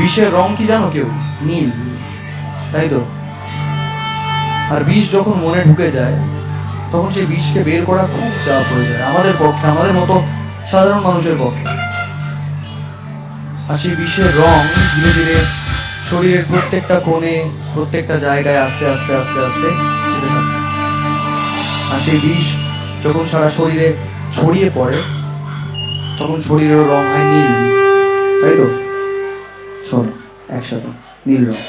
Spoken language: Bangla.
বিষের রং কি জানো কেউ? নীল, তাই তো? আর বিষ যখন মনে ঢুকে যায় তখন সেই বিষকে বের করা খুব চাপ হয়ে যায় আমাদের পক্ষে, আমাদের মতো সাধারণ মানুষের পক্ষে। আর সেই বিষের রং ধীরে ধীরে শরীরের প্রত্যেকটা কোণে, প্রত্যেকটা জায়গায় আস্তে আস্তে আস্তে আস্তে যেতে থাকে। আর সেই বিষ যখন সারা শরীরে ছড়িয়ে পড়ে তখন শরীরেরও রং হয় নীল, তাই তো? চলো একসাথে নীল রং।